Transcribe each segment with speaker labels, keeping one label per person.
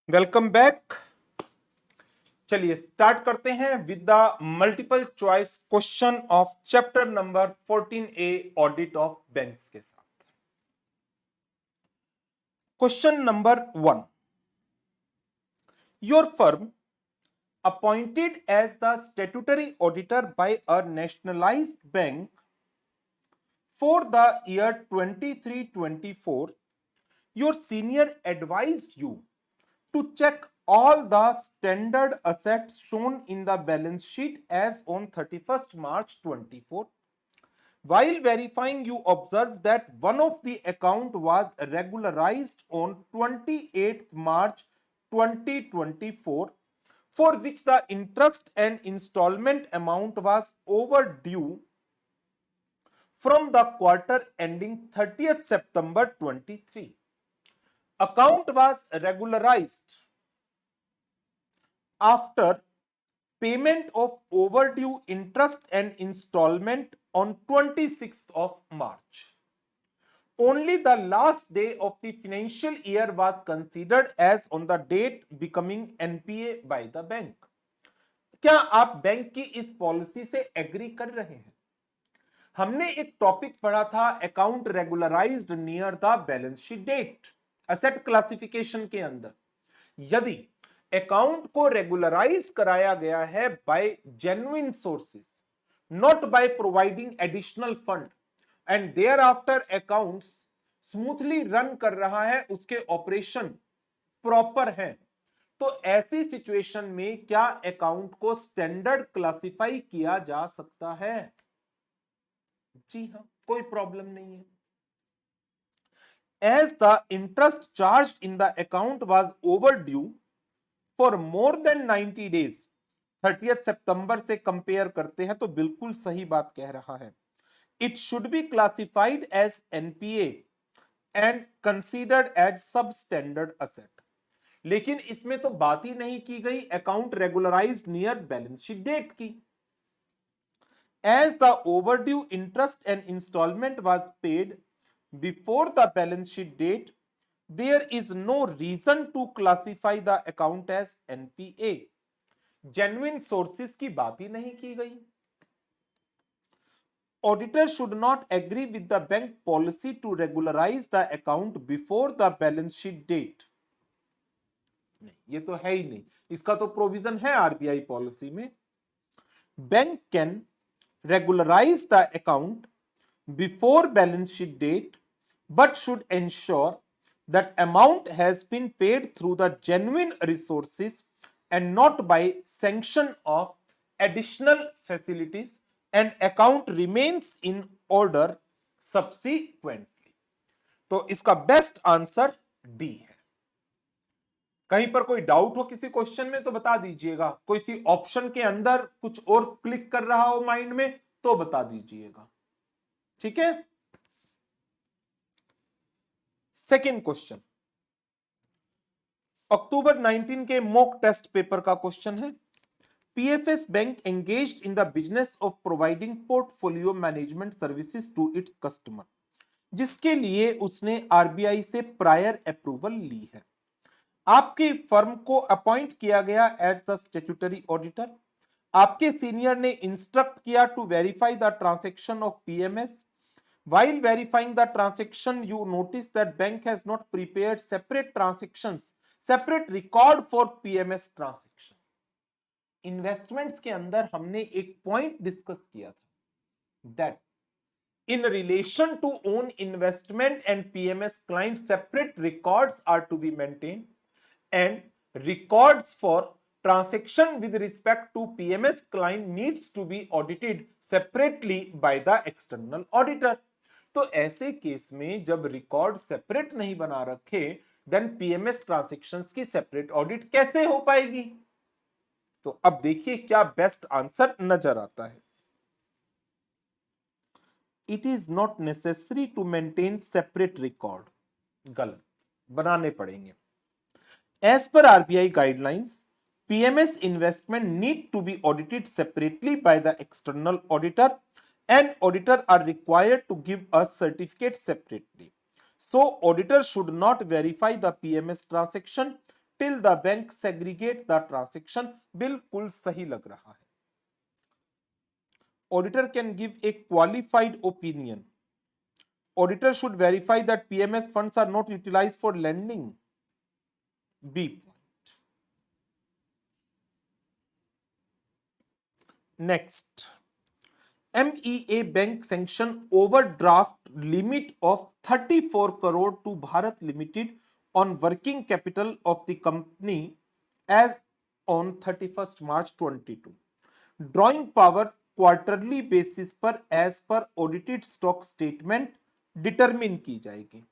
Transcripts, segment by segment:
Speaker 1: Welcome back. चलिए start करते हैं with the multiple choice question of chapter number 14A audit of banks के साथ। Question number 1, your firm appointed as the statutory auditor by a nationalised bank for the year 23-24, your senior advised you to check all the standard assets shown in the balance sheet as on 31st March 24. While verifying, you observed that one of the account was regularized on 28th March 2024, for which the interest and installment amount was overdue from the quarter ending 30th September 23. Account was regularized after payment of overdue interest and installment on 26th of March. Only the last day of the financial year was considered as on the date becoming NPA by the bank. क्या आप bank की इस policy से agree कर रहे हैं? हमने एक टॉपिक पढ़ा था account regularised near the balance sheet date asset classification के अंदर। यदि अकाउंट को रेगुलराइज कराया गया है by genuine sources, not by providing additional fund, and thereafter account smoothly run कर रहा है, उसके ऑपरेशन प्रॉपर हैं, तो ऐसी सिचुएशन में क्या अकाउंट को स्टैंडर्ड क्लासिफाई किया जा सकता है? जी हां, कोई प्रॉब्लम नहीं है। As the interest charged in the account was overdue for more than 90 days, 30th सितंबर से कंपेयर करते हैं तो बिल्कुल सही बात कह रहा है। It should be classified as NPA and considered as substandard asset. लेकिन इसमें तो बात ही नहीं की गई account regularise near balance sheet date की। As the overdue interest and installment was paid before the balance sheet date, there is no reason to classify the account as NPA. Genuine sources की बात ही नहीं की गई। Auditor should not agree with the bank policy to regularize the account before the balance sheet date. नहीं, ये तो है ही नहीं, इसका तो प्रोविजन है आरबीआई पॉलिसी में। Bank can regularize the account before balance sheet date, but should ensure that amount has been paid through the genuine resources and not by sanction of additional facilities, and account remains in order subsequently. तो इसका best answer D है। कहीं पर कोई doubt हो किसी question में तो बता दीजिएगा, कोई सी ऑप्शन के अंदर कुछ और क्लिक कर रहा हो माइंड में तो बता दीजिएगा, ठीक है। सेकंड क्वेश्चन अक्टूबर 19 के मॉक टेस्ट पेपर का क्वेश्चन है। PFS bank engaged in the business of providing portfolio management services to its customer, जिसके लिए उसने आरबीआई से प्रायर अप्रूवल ली है। आपकी फर्म को अपॉइंट किया गया एज द स्टैट्यूटरी ऑडिटर। आपके सीनियर ने इंस्ट्रक्ट किया to verify the transaction of PMS. While verifying the transaction, you notice that bank has not prepared separate transactions, separate record for PMS transaction. Investments के अंदर हमने एक point discuss किया था, that in relation to own investment and PMS client, separate records are to be maintained, and records for transaction with respect to PMS client needs to be audited separately by the external auditor. तो ऐसे case में जब record separate नहीं बना रखे, then PMS transactions की separate audit कैसे हो पाएगी? तो अब देखिए क्या बेस्ट आंसर नजर आता है। It is not necessary to maintain separate record, गलत, बनाने पड़ेंगे। As per RBI guidelines, PMS investment need to be audited separately by the external auditor, and auditor are required to give a certificate separately. So auditor should not verify the PMS transaction till the bank segregate the transaction. बिल्कुल सही लग रहा है। Auditor can give a qualified opinion. Auditor should verify that PMS funds are not utilized for lending. B point. Next, MEA Bank sanction overdraft limit of 34 crore to Bharat Limited on working capital of the company as on 31st March 22. Drawing power quarterly basis पर as per audited stock statement determine की जाएगी।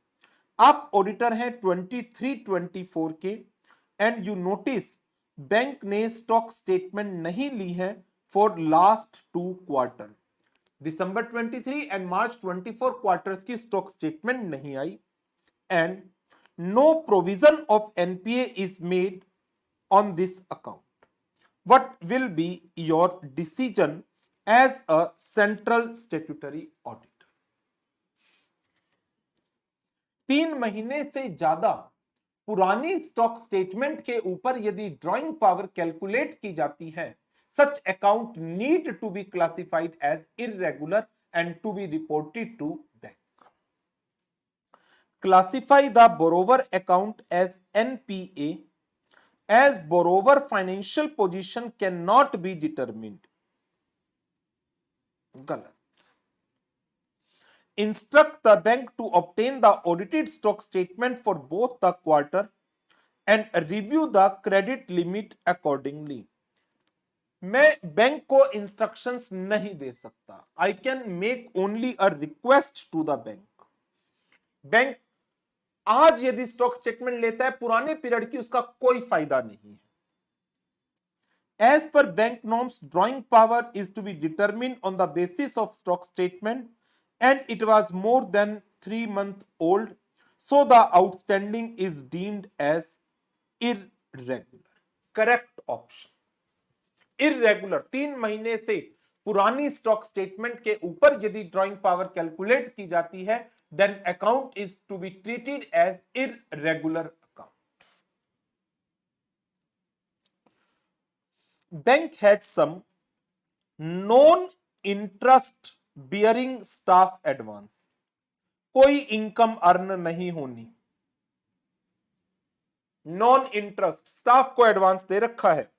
Speaker 1: आप auditor हैं 23-24 के end you notice bank ने stock statement नहीं ली है for last 2 quarter. December 23 and March 24 quarters की स्टॉक स्टेटमेंट नहीं आई and no provision of NPA is made on this account. What will be your decision as a central statutory auditor? 3 महीने से ज्यादा पुरानी स्टॉक स्टेटमेंट के ऊपर यदि ड्रॉइंग पावर कैलकुलेट की जाती है, such account need to be classified as irregular and to be reported to bank. Classify the borrower account as NPA as borrower financial position cannot be determined. गलत। Instruct the bank to obtain the audited stock statement for both the quarter and review the credit limit accordingly. मैं bank को instructions नहीं दे सकता। I can make only a request to the bank. Bank आज यदि stock statement लेता है पुराने period की, उसका कोई फायदा नहीं है। As per bank norms drawing power is to be determined on the basis of stock statement and it was more than 3 months old, so the outstanding is deemed as irregular. Correct option irregular. 3 महीने से पुरानी stock statement के ऊपर यदि drawing power calculate की जाती है, then account is to be treated as irregular account. Bank had some non-interest bearing staff advance. कोई इनकम अर्न नहीं होनी। नॉन इंटरेस्ट स्टाफ को एडवांस दे रखा है।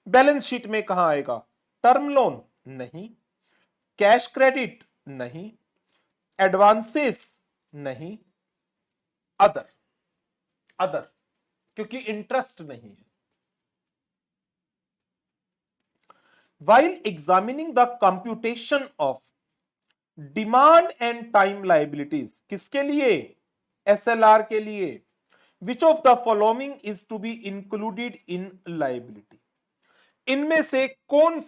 Speaker 1: बैलेंस शीट में कहां आएगा? टर्म लोन नहीं, कैश क्रेडिट नहीं, एडवांसेस नहीं, अदर क्योंकि इंटरेस्ट नहीं है। While examining the computation of demand and time liabilities, किसके लिए? SLR के लिए। Which of the following is to be included in liability? इनमें से कौन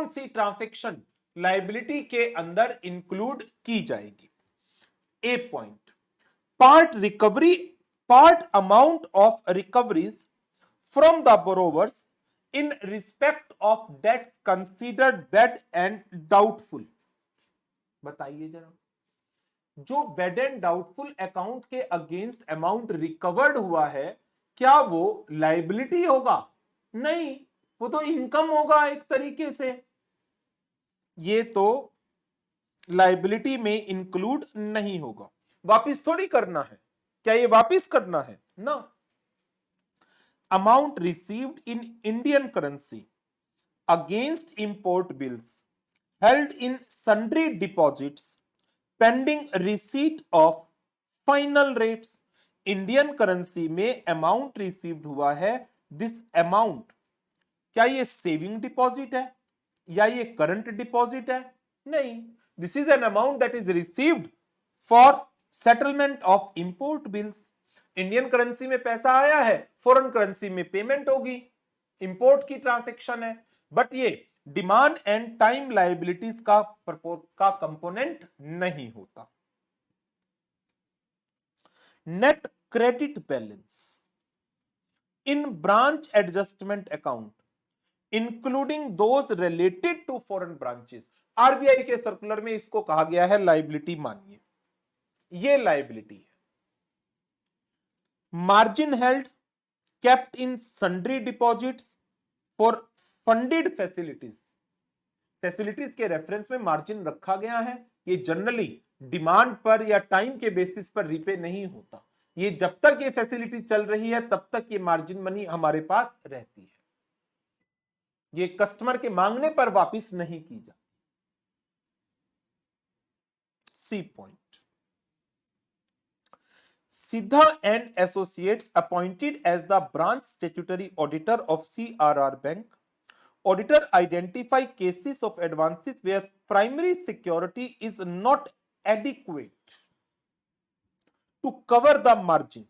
Speaker 1: सी ट्रांजैक्शन लाइबिलिटी के अंदर इंक्लूड की जाएगी? A point, part amount of recoveries from the borrowers in respect of debts considered bad and doubtful. बताइए जरा, जो बैड एंड डाउटफुल अकाउंट के अगेंस्ट अमाउंट रिकवर्ड हुआ है, क्या वो लाइबिलिटी होगा? नहीं, वो तो इनकम होगा एक तरीके से। ये तो लाइबिलिटी में इंक्लूड नहीं होगा। वापिस थोड़ी करना है, क्या ये वापिस करना है ना। Amount received in Indian currency against import bills held in sundry deposits pending receipt of final rates. Indian currency में अमाउंट रिसीव्ड हुआ है, दिस अमाउंट क्या ये सेविंग डिपॉजिट है या ये करंट डिपॉजिट है? नहीं, this is an amount that is received for settlement of import bills. Indian currency में पैसा आया है, फॉरेन करेंसी में पेमेंट होगी, इंपोर्ट की ट्रांजैक्शन है। बट ये डिमांड एंड टाइम लायबिलिटीज का कंपोनेंट नहीं होता। Net credit balance in branch adjustment account including those related to foreign branches. RBI के सर्कुलर में इसको कहा गया है लाइबिलिटी। मानिए ये लाइबिलिटी है। Margin held kept in sundry deposits for funded facilities. Facilities के रेफरेंस में मार्जिन रखा गया है, ये जनरली डिमांड पर या टाइम के बेसिस पर रीपे नहीं होता। ये जब तक ये फैसिलिटी चल रही है तब तक ये मार्जिन मनी हमारे पास रहती है, ये कस्टमर के मांगने पर वापस नहीं की जाती। C point, Sidha and Associates appointed as the branch statutory auditor of CRR Bank. Auditor identify cases of advances where primary security is not adequate to cover the margin.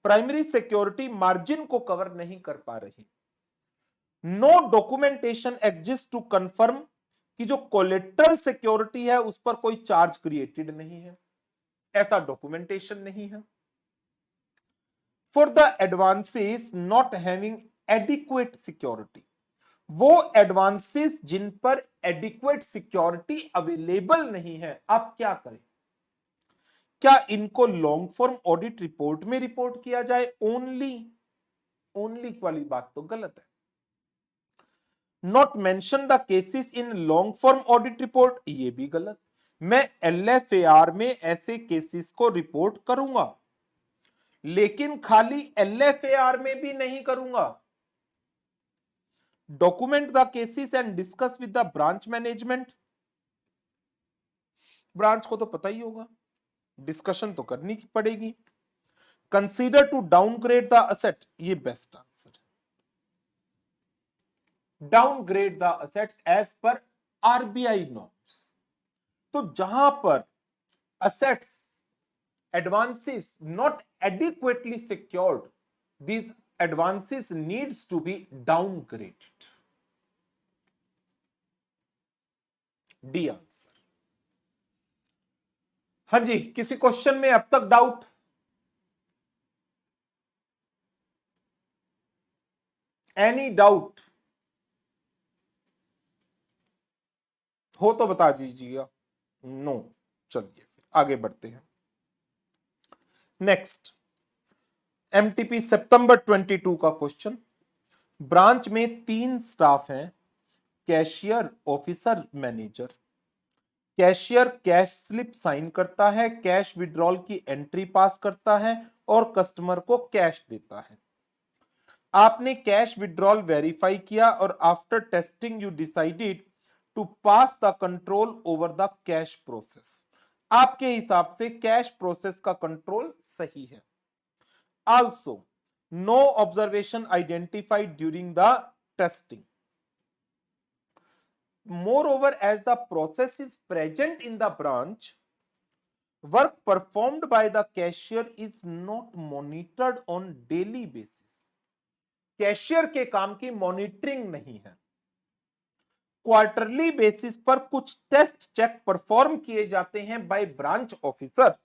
Speaker 1: Primary security margin को cover नहीं कर पा रही। No documentation exist to confirm कि जो collateral security है उस पर कोई चार्ज क्रिएटेड नहीं है, ऐसा डॉक्यूमेंटेशन नहीं है। For the advances not having adequate security, वो एडवांसेस जिन पर एडिक्वेट सिक्योरिटी अवेलेबल नहीं है, आप क्या करें? क्या इनको लॉन्ग फॉर्म ऑडिट रिपोर्ट में रिपोर्ट किया जाए? ओनली वाली बात तो गलत है। Not mention the cases in long form audit report, ये भी गलत। मैं LFAR में ऐसे केसेस को रिपोर्ट करूंगा, लेकिन खाली LFAR में भी नहीं करूंगा। Document the cases and discuss with the branch management, branch को तो पता ही होगा, डिस्कशन तो करनी पड़ेगी। Consider to downgrade the asset, ये बेस्ट आंसर है। Downgrade the assets as per RBI norms. तो जहां पर assets advances not adequately secured, these advances needs to be downgraded. D answer. हाँ जी, किसी क्वेश्चन में अब तक डाउट? एनी डाउट हो तो बता दीजिएगा। नो, चलिए फिर आगे बढ़ते हैं। नेक्स्ट, MTP सितंबर 22 का क्वेश्चन। ब्रांच में 3 स्टाफ हैं, cashier, officer, manager. Cashier cash slip sign करता है, कैश विड्रॉल की एंट्री पास करता है और कस्टमर को कैश देता है। आपने कैश विड्रॉल वेरीफाई किया और after testing you decided to pass the control over the cash process. आपके हिसाब से कैश प्रोसेस का कंट्रोल सही है। Also no observation identified during the testing. Moreover, as the process is present in the branch, work performed by the cashier is not monitored on daily basis. Cashier के काम की monitoring नहीं है। Quarterly basis पर कुछ test check perform किए जाते हैं by branch officer.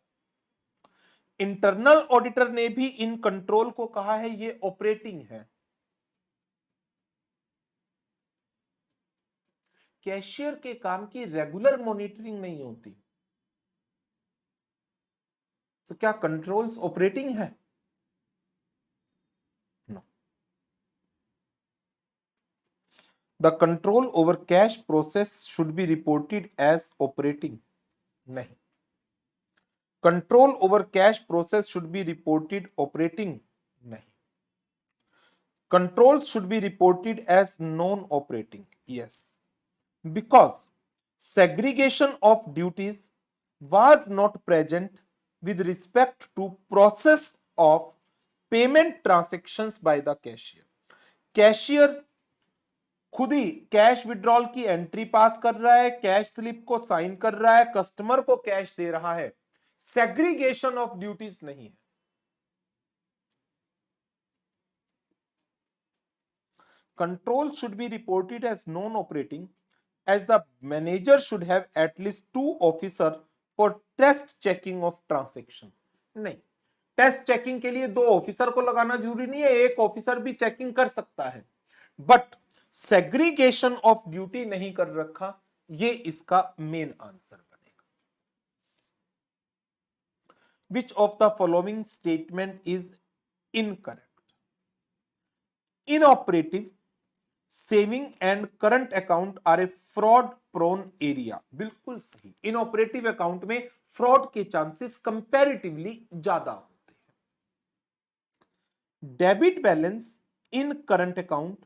Speaker 1: Internal auditor ने भी इन कंट्रोल को कहा है ये ऑपरेटिंग है। कैशियर के काम की रेगुलर मॉनिटरिंग नहीं होती, तो क्या कंट्रोल्स ऑपरेटिंग है? No. The control over cash process should be reported as operating, नहीं। Control over cash process should be reported operating, नहीं। Control should be reported as non operating, yes, because segregation of duties was not present with respect to process of payment transactions by the cashier. Cashier खुद ही cash withdrawal की entry पास कर रहा है, cash slip को sign कर रहा है, customer को कैश दे रहा है। सेग्रीगेशन ऑफ ड्यूटीज नहीं है। Control should be reported as non operating as the manager should have at least 2 officer for test checking of transaction. नहीं, टेस्ट चेकिंग के लिए 2 ऑफिसर को लगाना जरूरी नहीं है, एक ऑफिसर भी चेकिंग कर सकता है। बट सेग्रीगेशन ऑफ ड्यूटी नहीं कर रखा, ये इसका मेन आंसर बनेगा। Which of the following statement is incorrect. Inoperative saving and current account are a fraud prone area, बिल्कुल सही। इनऑपरेटिव अकाउंट में फ्रॉड के चांसेस कंपैरेटिवली ज्यादा होते हैं। Debit balance in current account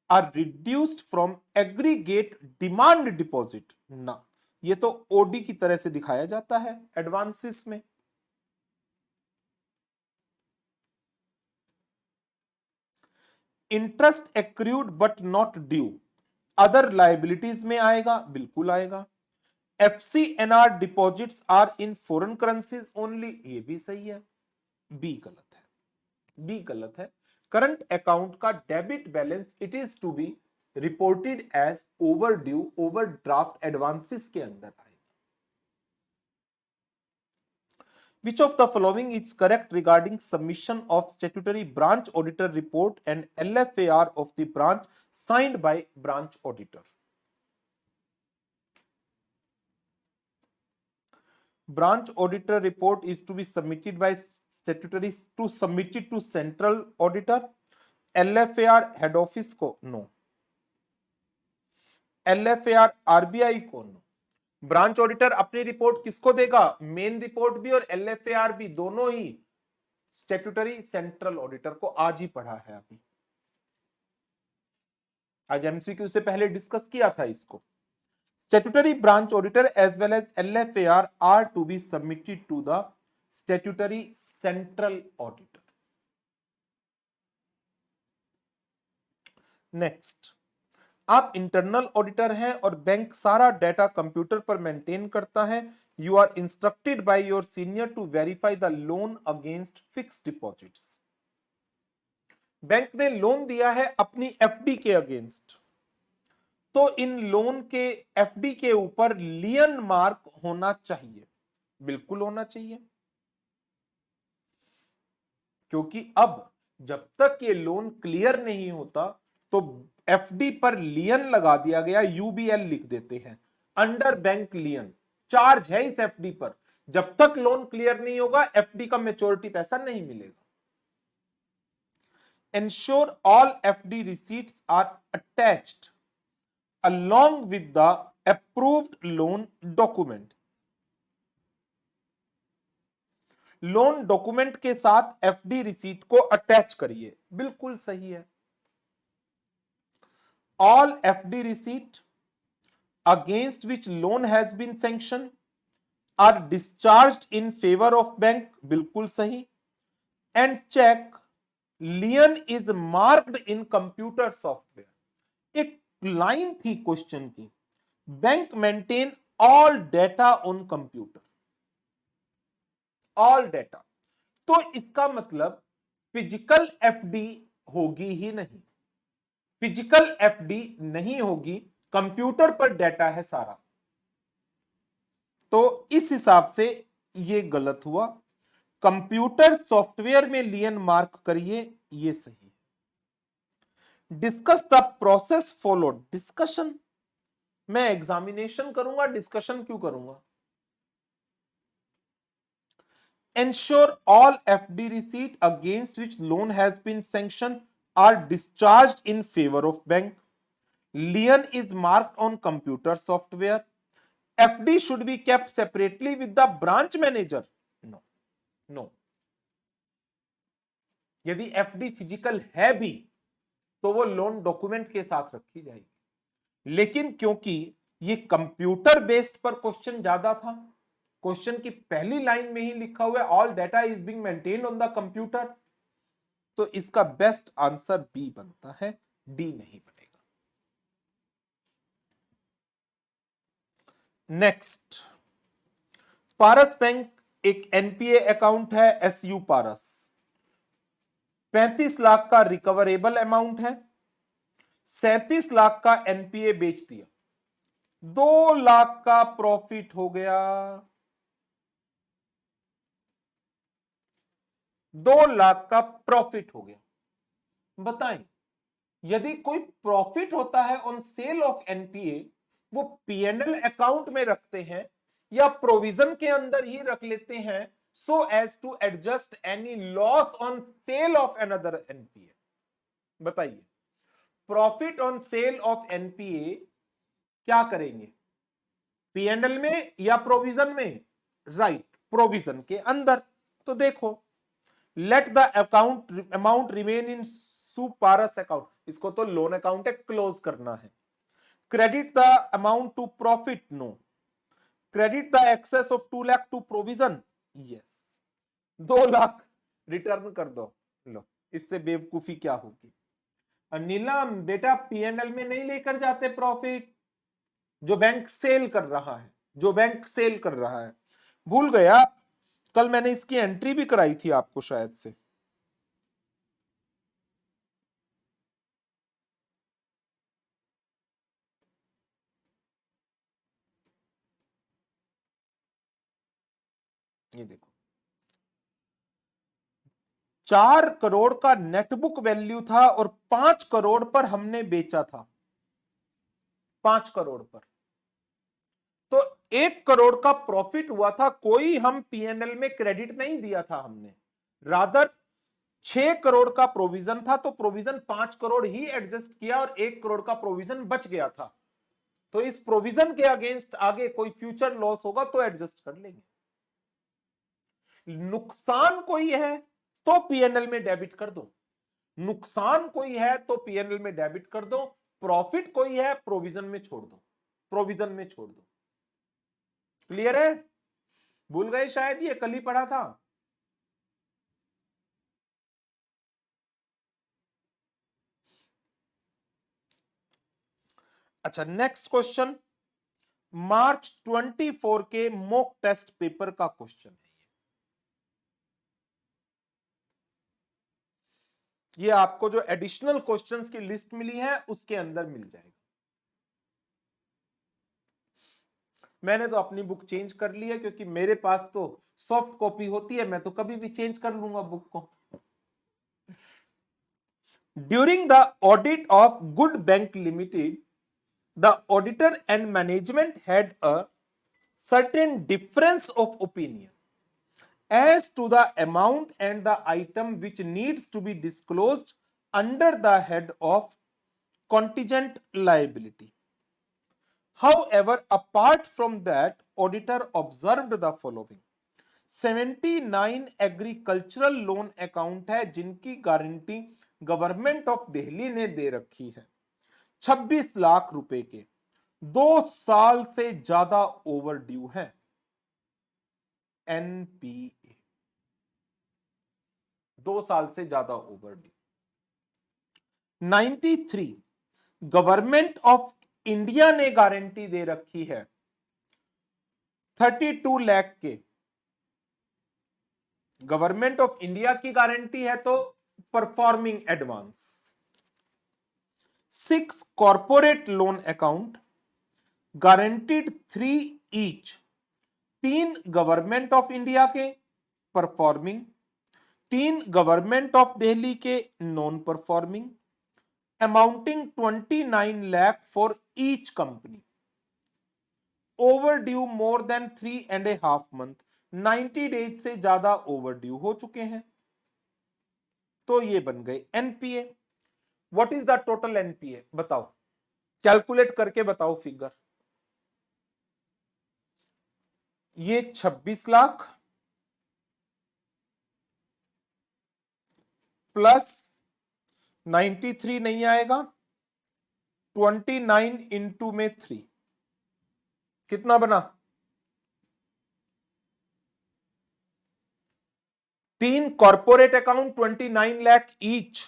Speaker 1: are reduced from aggregate demand deposit ना, ये तो ओडी की तरह से दिखाया जाता है एडवांसेस में। Interest accrued but not due other liabilities में आएगा, बिल्कुल आएगा। FCNR deposits are in foreign currencies only, ये भी सही है। बी गलत है, बी गलत है। करंट अकाउंट का debit balance it is to be reported as overdue, overdraft advances के अंदर आएगा। Which of the following is correct regarding submission of statutory branch auditor report and LFAR of the branch signed by branch auditor? Branch auditor report is to be submitted by statutory to submit it to central auditor. LFAR head office को no. LFAR RBI को no. Branch auditor अपनी report किसको देगा? Main report भी और LFAR भी, दोनों ही statutory central auditor को। आज ही पढ़ा है अभी, आज MCQ से पहले डिस्कस किया था इसको। Statutory branch auditor as well as LFAR are to be submitted to the statutory central auditor. Next, आप इंटरनल ऑडिटर हैं और बैंक सारा डेटा कंप्यूटर पर मेंटेन करता है। You are instructed by your senior to verify the loan against fixed deposits. Bank ने loan दिया है अपनी FD के अगेंस्ट, तो इन लोन के FD के ऊपर लियन मार्क होना चाहिए, बिल्कुल होना चाहिए। क्योंकि अब जब तक ये लोन क्लियर नहीं होता तो FD पर लियन लगा दिया गया, UBL लिख देते हैं, अंडर बैंक लियन चार्ज है इस FD पर। जब तक लोन क्लियर नहीं होगा FD का मैच्योरिटी पैसा नहीं मिलेगा। Ensure all FD receipts are attached along with the approved loan documents. Loan document के साथ FD रिसीट को अटैच करिए, बिल्कुल सही है। All FD receipt against which loan has been sanctioned are discharged in favor of bank, बिल्कुल सही। And check lien is marked in computer software. एक लाइन थी क्वेश्चन की, bank maintain all data on computer, all data, तो इसका मतलब physical FD होगी ही नहीं, फिजिकल FD नहीं होगी, कंप्यूटर पर डेटा है सारा, तो इस हिसाब से ये गलत हुआ। कंप्यूटर सॉफ्टवेयर में लियन मार्क करिए, ये सही है। Discuss the process followed, discussion, मैं एग्जामिनेशन करूंगा, डिस्कशन क्यों करूंगा? Ensure all FD receipt against which loan has been sanctioned are discharged in favor of bank. Lien is marked on computer software. FD should be kept separately with the branch manager. No, no. यदि FD physical है भी तो वो loan document के साथ रखी जाएगी, लेकिन क्योंकि ये कंप्यूटर बेस्ड पर क्वेश्चन ज्यादा था, क्वेश्चन की पहली लाइन में ही लिखा हुआ है all data is being maintained on the computer, तो इसका बेस्ट आंसर बी बनता है, डी नहीं बनेगा। नेक्स्ट, पारस बैंक एक NPA अकाउंट है, SU पारस, 35 लाख का रिकवरेबल अमाउंट है, 37 लाख का NPA बेच दिया, 2 लाख का प्रॉफिट हो गया, 2 लाख का प्रॉफिट हो गया। बताएं, यदि कोई प्रॉफिट होता है ऑन सेल ऑफ NPA, वो P&L अकाउंट में रखते हैं या प्रोविजन के अंदर ही रख लेते हैं, so as to adjust any loss on sale of another NPA. बताइए, profit on sale of NPA क्या करेंगे, पीएनएल में या प्रोविजन में? राइट, प्रोविजन के अंदर। तो देखो, let the account amount remain in suspense account, इसको तो लोन अकाउंट है, क्लोज करना है। Credit the amount to profit, no. Credit the excess of 2 lakh to provision, yes. 2 lakh return कर दो। लो, इससे बेवकूफी क्या होगी? नीलम बेटा, पीएनएल में नहीं लेकर जाते प्रॉफिट, जो बैंक सेल कर रहा है, जो बैंक सेल कर रहा है। भूल गया, कल मैंने इसकी एंट्री भी कराई थी आपको शायद से। ये देखो, 4 करोड़ का नेटबुक वैल्यू था और 5 करोड़ पर हमने बेचा था, 5 करोड़ पर। तो 1 करोड़ का प्रॉफिट हुआ था, कोई हम पीएनएल में क्रेडिट नहीं दिया था हमने, रादर 6 करोड़ का प्रोविजन था, तो प्रोविजन 5 करोड़ ही एडजस्ट किया और 1 करोड़ का प्रोविजन बच गया था। तो इस प्रोविजन के अगेंस्ट आगे कोई फ्यूचर लॉस होगा तो एडजस्ट कर लेंगे। नुकसान कोई है तो पीएनएल में डेबिट कर दो, नुकसान कोई है तो पीएनएल में डेबिट कर दो, प्रॉफिट कोई है प्रोविजन में छोड़ दो, प्रोविजन में छोड़ दो। क्लियर है? भूल गए शायद, ये कल ही पढ़ा था। अच्छा, नेक्स्ट क्वेश्चन मार्च 24 के मॉक टेस्ट पेपर का क्वेश्चन है। ये आपको जो एडिशनल क्वेश्चंस की लिस्ट मिली है उसके अंदर मिल जाएगा। मैंने तो अपनी बुक चेंज कर ली है, क्योंकि मेरे पास तो सॉफ्ट कॉपी होती है, मैं तो कभी भी चेंज कर लूंगा बुक को। During the audit of good bank limited, the auditor and management had a certain difference of opinion as to the amount and the item which needs to be disclosed under the head of contingent liability. However, apart from that, auditor observed the following: 79 agricultural loan account है जिनकी guarantee government of Delhi ने दे रखी है, 26 लाख रुपए के, 2 साल से ज्यादा ओवर ड्यू है। एनपीए 2 साल से ज्यादा over due. 93 government of India ने गारंटी दे रखी है 32 लाख के, गवर्नमेंट ऑफ इंडिया की गारंटी है तो performing advance. 6 corporate loan account guaranteed 3 each, 3 government of India के परफॉर्मिंग, 3 गवर्नमेंट ऑफ दिल्ली के non performing, amounting 29 lakh for each company. Over due more than 3.5 month, 90 days से ज्यादा ओवर ड्यू हो चुके हैं, तो ये बन गए NPA. What is the total NPA बताओ, कैलकुलेट करके बताओ फिगर। ये 26 लाख प्लस 93 नहीं आएगा, 29 इंटू में 3 कितना बना? 3 कॉर्पोरेट अकाउंट 29 लाख ईच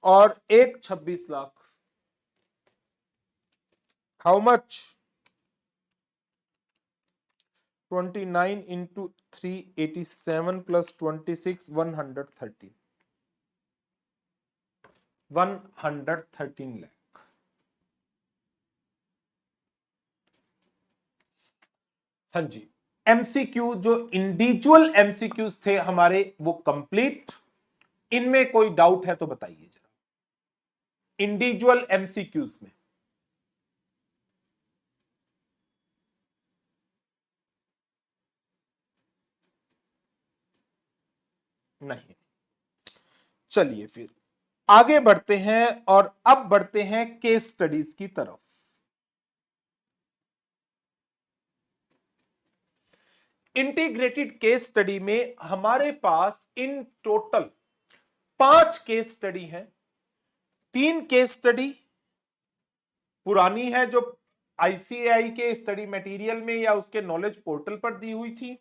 Speaker 1: और एक 26 lakh. How much? 29 into 3 87 plus 26 113, 113 lakh. हाँ जी, एमसीक्यू जो इंडिविजुअल एमसीक्यूज थे हमारे वो कंप्लीट। इनमें कोई डाउट है तो बताइए जरा, इंडिविजुअल एमसीक्यूज में। नहीं। चलिए फिर आगे बढ़ते हैं और अब बढ़ते हैं केस स्टडीज की तरफ। इंटीग्रेटेड केस स्टडी में हमारे पास इन टोटल 5 केस स्टडी हैं। 3 केस स्टडी पुरानी है जो आईसीएआई के स्टडी मटेरियल में या उसके नॉलेज पोर्टल पर दी हुई थी,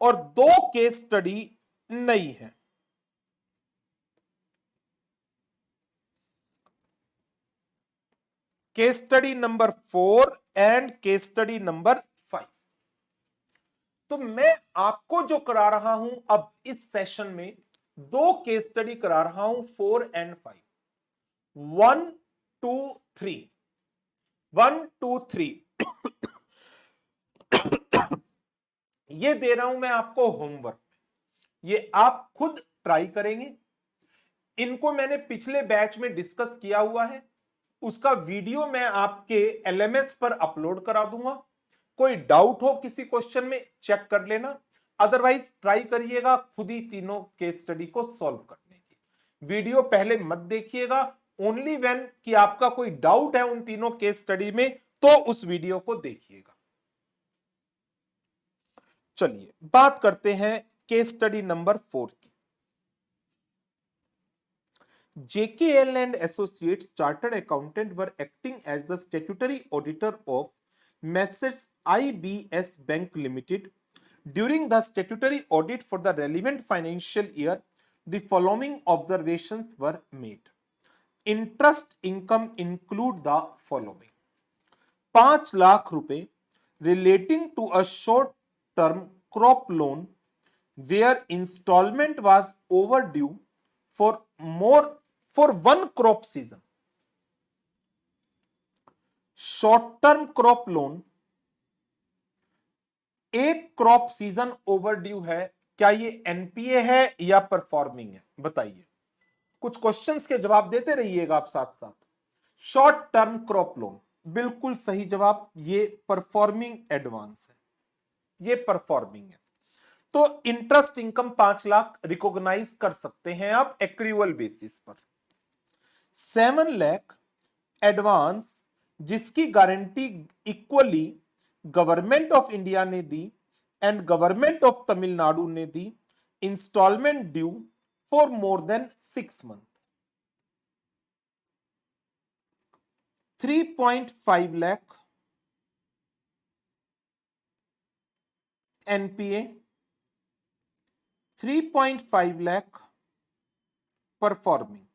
Speaker 1: और 2 केस स्टडी नई है। Case study number 4 and case study number 5। तो मैं आपको जो करा रहा हूं अब इस सेशन में 2 केस स्टडी करा रहा हूं 4 एंड 5। 1 2 3 1 2 3 ये दे रहा हूं मैं आपको होमवर्क। ये आप खुद ट्राई करेंगे। इनको मैंने पिछले बैच में डिस्कस किया हुआ है, उसका वीडियो मैं आपके एलएमएस पर अपलोड करा दूंगा। कोई डाउट हो किसी क्वेश्चन में चेक कर लेना, अदरवाइज ट्राई करिएगा खुद ही तीनों केस स्टडी को सॉल्व करने की। वीडियो पहले मत देखिएगा, ओनली व्हेन कि आपका कोई डाउट है उन तीनों केस स्टडी में तो उस वीडियो को देखिएगा। चलिए बात करते हैं केस स्टडी नंबर 4 की। JKL and Associates Chartered Accountant were acting as the statutory auditor of Messrs. IBS Bank Limited. During the statutory audit for the relevant financial year, the following observations were made. Interest income include the following: 5 lakh रुपए relating to a short term crop loan where installment was overdue for one crop season. Short term crop loan एक crop season overdue है, क्या ये NPA है या performing है? बताइए। कुछ क्वेश्चंस के जवाब देते रहिएगा आप साथ साथ। शॉर्ट टर्म क्रॉप लोन बिल्कुल सही जवाब, ये परफॉर्मिंग एडवांस है, ये परफॉर्मिंग है। तो इंटरेस्ट इनकम 5 लाख रिकॉग्नाइज कर सकते हैं आप एक्रूअल बेसिस पर। 7 लाख एडवांस जिसकी guarantee equally government of India ने दी एंड गवर्नमेंट ऑफ तमिलनाडु ने दी, instalment due for more than 6 month. 3.5 lakh NPA, 3.5 lakh performing.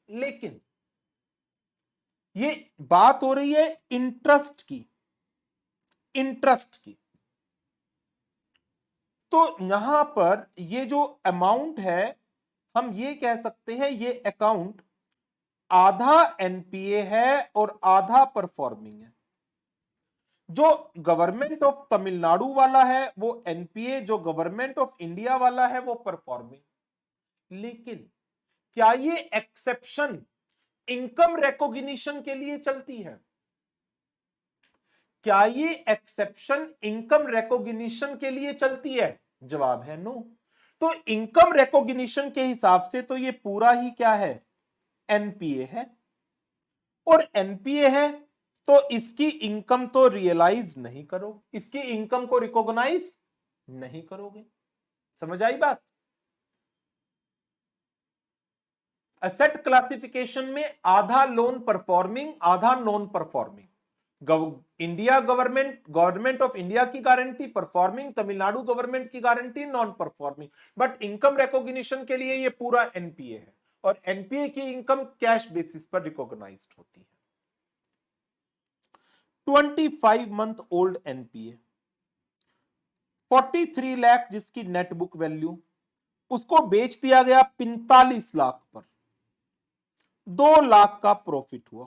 Speaker 1: लेकिन ये बात हो रही है इंटरेस्ट की, इंटरेस्ट की। तो यहां पर ये जो अमाउंट है हम ये कह सकते हैं ये अकाउंट आधा एनपीए है और आधा परफॉर्मिंग है। जो गवर्नमेंट ऑफ तमिलनाडु वाला है वो एनपीए, जो गवर्नमेंट ऑफ इंडिया वाला है वो परफॉर्मिंग। लेकिन क्या ये एक्सेप्शन इनकम रिकॉग्निशन के लिए चलती है? क्या ये एक्सेप्शन इनकम रिकॉग्निशन के लिए चलती है? जवाब है नो। तो इनकम रिकॉग्निशन के हिसाब से तो ये पूरा ही क्या है? एनपीए है, और एनपीए है तो इसकी इनकम तो रियलाइज नहीं करोगे, इसकी इनकम को रिकॉग्नाइज नहीं करोगे। समझ आई बात? एसेट क्लासिफिकेशन में आधा लोन परफॉर्मिंग, आधा non performing. India government of India की गारंटी परफॉर्मिंग, तमिलनाडु गवर्नमेंट की guarantee non performing. But income recognition के लिए ये पूरा एनपीए है, और एनपीए की इनकम कैश बेसिस पर रिकॉग्नाइज्ड होती है। 25 मंथ ओल्ड एनपीए, 43 लाख जिसकी नेट बुक वैल्यू, उसको बेच दिया गया 45 लाख पर, 2 लाख का प्रॉफिट हुआ।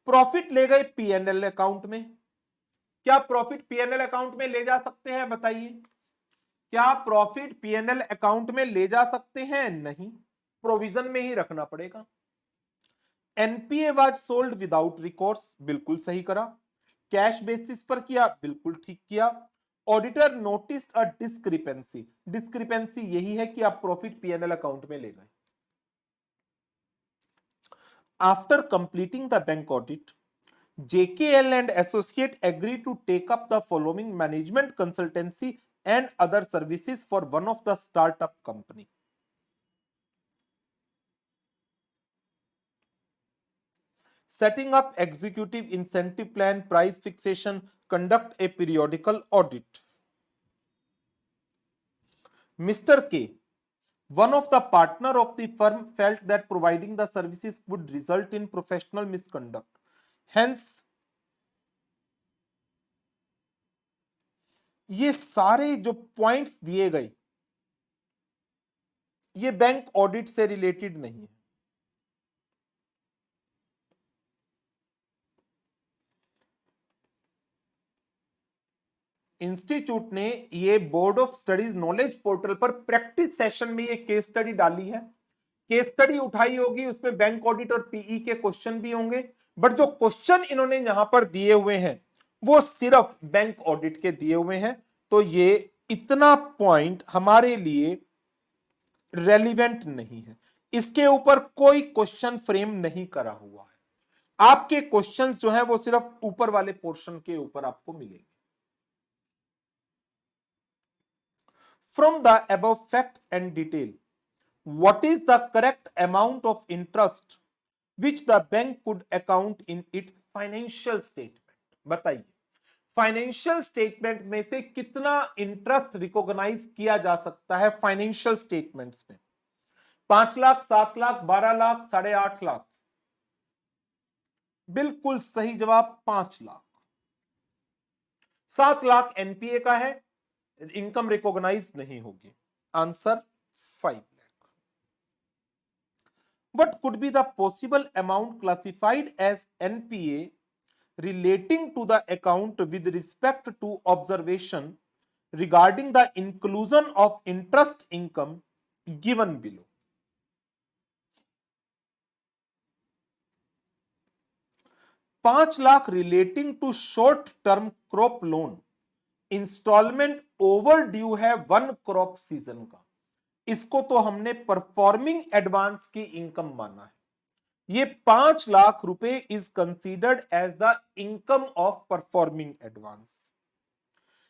Speaker 1: प्रॉफिट ले गए पीएनएल अकाउंट में। क्या प्रॉफिट पीएनएल अकाउंट में ले जा सकते हैं? बताइए, क्या प्रॉफिट पीएनएल अकाउंट में ले जा सकते हैं? नहीं, प्रोविजन में ही रखना पड़ेगा। एनपीए वाज सोल्ड विदाउट रिकॉर्स, बिल्कुल सही करा। कैश बेसिस पर किया, बिल्कुल ठीक किया। ऑडिटर नोटिस्ड अ डिस्क्रिपेंसी, डिस्क्रिपेंसी यही है कि आप प्रॉफिट पीएनएल अकाउंट में ले गए। After completing the bank audit, JKL and Associate agree to take up the following management consultancy and other services for one of the startup company. Setting up executive incentive plan, price fixation, conduct a periodical audit. Mr. K, one of the partner of the firm, felt that providing the services would result in professional misconduct. Hence, ये सारे जो points दिए गए ये bank audit से related नहीं है। Institute ने ये board of studies knowledge portal पर प्रैक्टिस सेशन में ये केस स्टडी डाली है। केस स्टडी उठाई होगी, उसमें बैंक ऑडिट और पीई के क्वेश्चन भी होंगे, बट जो क्वेश्चन इन्होंने यहां पर दिए हुए हैं वो सिर्फ बैंक ऑडिट के दिए हुए हैं। तो ये इतना पॉइंट हमारे लिए रेलिवेंट नहीं है, इसके ऊपर कोई क्वेश्चन फ्रेम नहीं करा हुआ है। आपके क्वेश्चंस जो है वो सिर्फ ऊपर वाले पोर्शन के ऊपर आपको मिलेंगे। From the above facts and detail, what is the correct amount of interest which the bank could account in its financial statement? बताइए, फाइनेंशियल स्टेटमेंट में से कितना इंटरेस्ट रिकॉग्नाइज किया जा सकता है फाइनेंशियल स्टेटमेंट्स में? 5 लाख, 7 लाख, 12 लाख, 8.5 लाख? बिल्कुल सही जवाब 5 लाख। 7 लाख एनपीए का है, इनकम रिकॉग्नाइज नहीं होगी। Answer 5 lakh. What could be the possible amount classified as NPA relating to the account with respect to observation regarding the inclusion of interest income given below? $5 lakh relating to short term crop loan, instalment overdue है 1 crop season का, इसको तो हमने performing advance की income माना है। ये 5 लाख रुपए is considered as the income of performing advance.